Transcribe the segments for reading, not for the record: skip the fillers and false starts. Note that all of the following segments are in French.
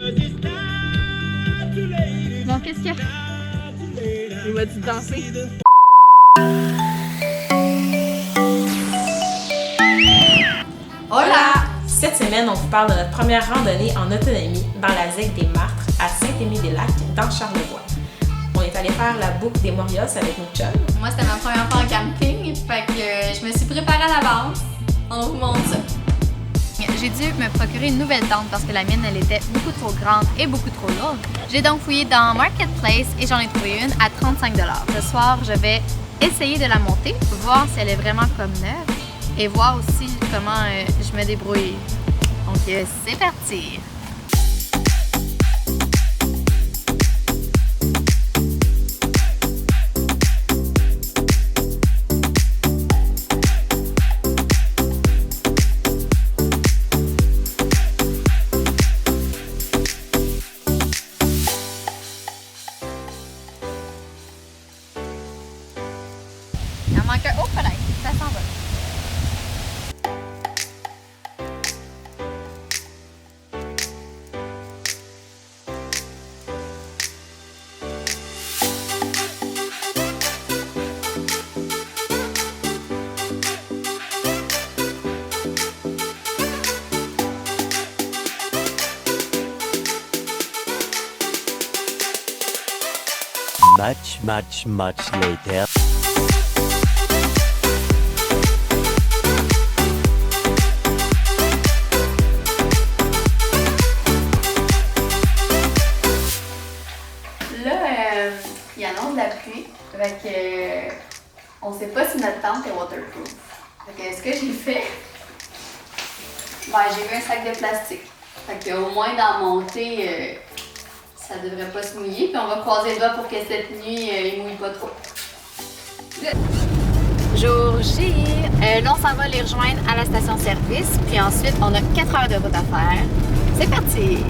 Bon, qu'est-ce qu'il y a? Il m'a dit de danser. Hola! Cette semaine, on vous parle de notre première randonnée en autonomie dans la ZEC des Martres à Saint-Émile-des-Lacs, dans Charlevoix. On est allé faire la boucle des Morios avec nos chums. Moi, c'était ma première fois en camping, fait que je me suis préparée à l'avance. On vous montre ça. J'ai dû me procurer une nouvelle tente parce que la mienne, elle était beaucoup trop grande et beaucoup trop lourde. J'ai donc fouillé dans Marketplace et j'en ai trouvé une à 35 $. Ce soir, je vais essayer de la monter, voir si elle est vraiment comme neuve et voir aussi comment je me débrouille. Donc, c'est parti! Il en manque un. Oh, là, ça s'en va. Much later. Là, il annonce de la pluie. Fait que, on sait pas si notre tente est waterproof. Fait que ce que j'ai fait, j'ai vu un sac de plastique. Fait que au moins dans la montée, ça devrait pas se mouiller. Puis on va croiser les doigts pour que cette nuit, il mouille pas trop. Jour J, là on s'en va les rejoindre à la station-service. Puis ensuite, on a 4 heures de route à faire. C'est parti!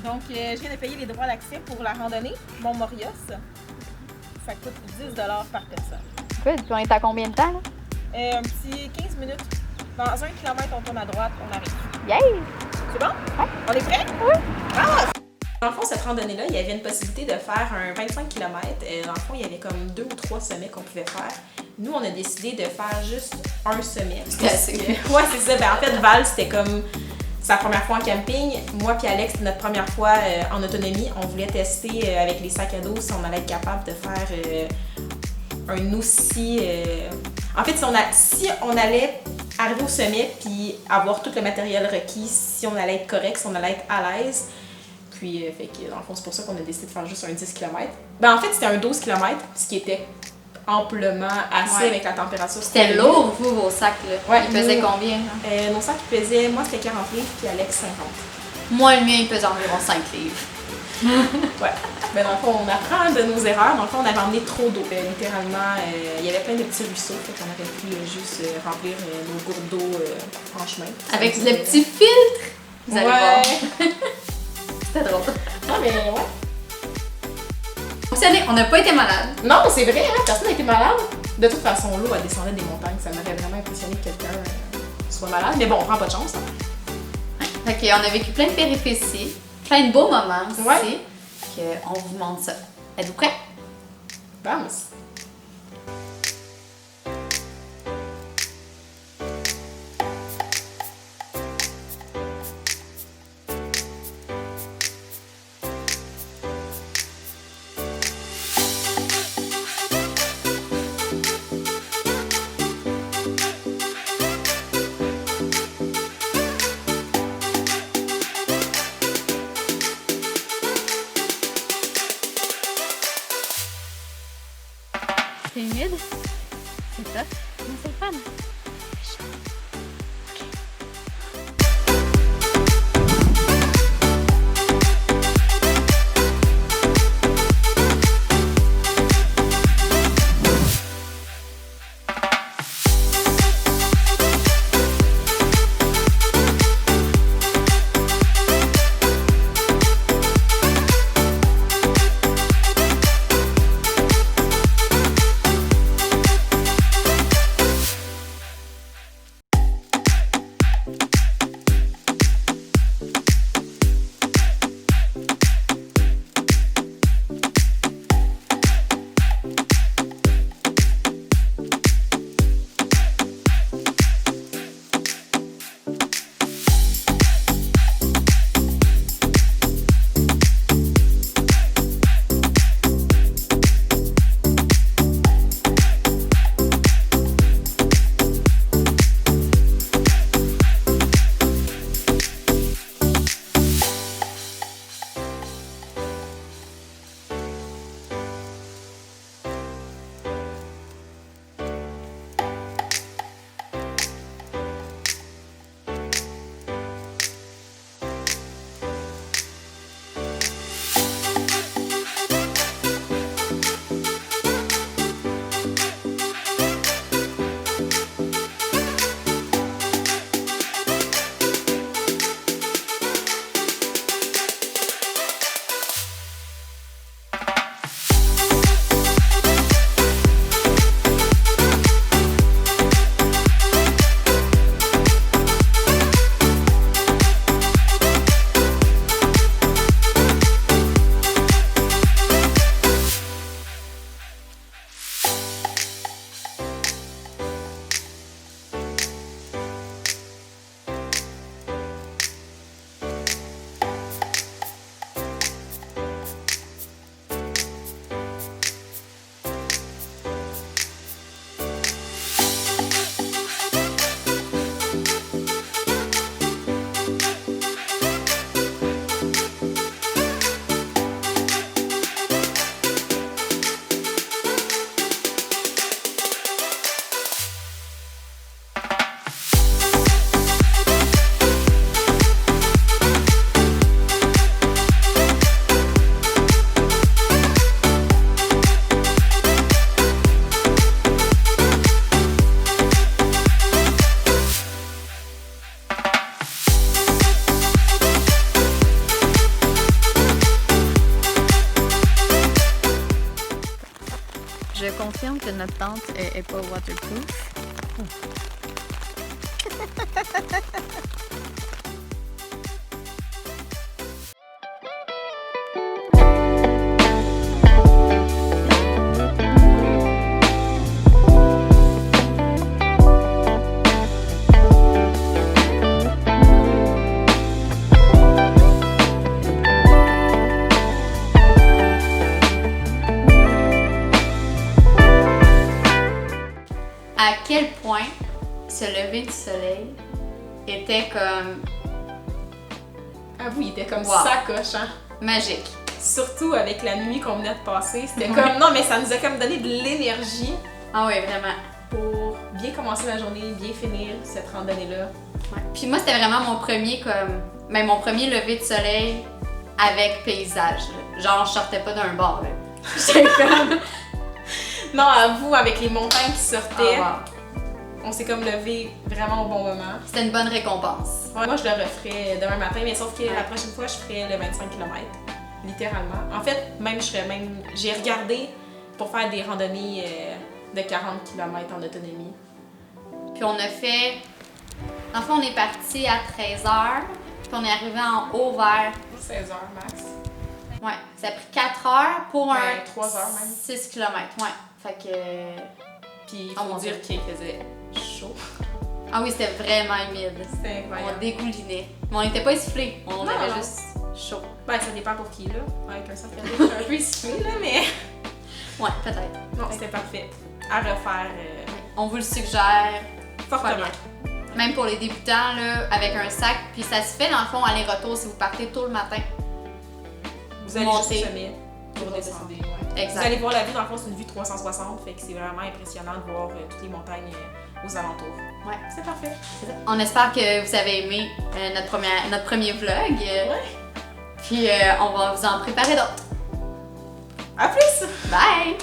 Donc, je viens de payer les droits d'accès pour la randonnée Mont Morios. Ça coûte 10 $ par personne. Good. Puis on est à combien de temps là? Un petit 15 minutes. Dans 1 km, on tourne à droite, on arrive. Yay! C'est bon? Ouais. On est prêts? Oui. Ah! Dans le fond, cette randonnée-là, il y avait une possibilité de faire un 25 km. Dans le fond, il y avait comme 2 ou 3 sommets qu'on pouvait faire. Nous, on a décidé de faire juste un sommet. C'était assez. Ouais, c'est ça. Ben, en fait, Val, c'était comme sa première fois en camping. Moi puis Alex, c'était notre première fois en autonomie. On voulait tester avec les sacs à dos si on allait être capable de faire un aussi... En fait, si on allait arriver au sommet puis avoir tout le matériel requis, si on allait être correct, si on allait être à l'aise. Puis, fait que, dans le fond, c'est pour ça qu'on a décidé de faire juste un 10 km. Ben, en fait, c'était un 12 km, ce qui était amplement assez avec la température. C'était lourd, vous, vos sacs, là. Ouais, Ils pesaient nous, combien? Hein? Nos sacs pesaient, moi, c'était 40 livres, puis Alex, 50. Moi, le mien, il pesait environ 5 livres. Ouais. Ben, dans le fond, on apprend de nos erreurs. Dans le fond, on avait emmené trop d'eau. Littéralement, il y avait plein de petits ruisseaux, fait qu'on aurait pu juste remplir nos gourdes d'eau en chemin. Avec le petit filtre! Vous allez voir. Ouais. C'était drôle. Non, mais ouais. Fonctionné, on n'a pas été malade. Non, c'est vrai, hein, personne n'a été malade. De toute façon, l'eau, elle descendait des montagnes. Ça m'aurait vraiment impressionné que quelqu'un soit malade. Mais bon, on prend pas de chance. Hein. Fait qu'on a vécu plein de péripéties, plein de beaux moments aussi. Ouais. On vous montre ça. Êtes-vous prêts? Vamos! C'est humide. C'est ça. Mais c'est le fun. Ok. confirme que notre tente est pas waterproof. À quel point ce lever du soleil était comme Ah oui, il était comme Wow. sacoche, hein? magique. Surtout avec la nuit qu'on venait de passer. C'était comme. Non, mais ça nous a comme donné de l'énergie Ah oui, vraiment. pour bien commencer la journée, bien finir cette randonnée-là. Ouais. Puis moi, c'était vraiment mon premier mon premier lever de soleil avec paysage. Là. Genre, je sortais pas d'un bar. Là. J'étais comme. Non, à vous, avec les montagnes qui sortaient, Ah, on s'est comme levé vraiment au bon moment. C'était une bonne récompense. Ouais, moi, je le referais demain matin, mais sauf que Ouais. la prochaine fois, je ferais le 25 km. Littéralement. En fait, j'ai regardé pour faire des randonnées de 40 km en autonomie. Puis on a fait. En fait, on est parti à 13h, puis on est arrivé en haut vers. 16 heures max. Ouais, ça a pris 4 heures pour un. 3 heures même. 6 km, ouais. Fait que. Puis il Oh faut mon dire Dieu. qu'il faisait chaud. Ah oui, c'était vraiment humide. C'était On incroyable. dégoulinait. Mais on n'était pas essoufflés, on Non, avait non. juste chaud. Ben, ça dépend pour qui, là. Avec un sac à dos, je suis un peu essoufflée, là, mais. Ouais, peut-être. Non, c'était parfait. À refaire On vous le suggère. fortement. Même pour les débutants, là, avec un sac. Puis ça se fait dans le fond aller-retour si vous partez tôt le matin. Vous allez Monter. jusqu'au sommet. Vous Vous redescendez, ouais. Exact. Vous allez voir la vue, dans le fond, c'est une vue 360, fait que c'est vraiment impressionnant de voir toutes les montagnes aux alentours. Ouais. C'est parfait. On espère que vous avez aimé notre premier vlog. Ouais. Puis on va vous en préparer d'autres. À plus! Bye!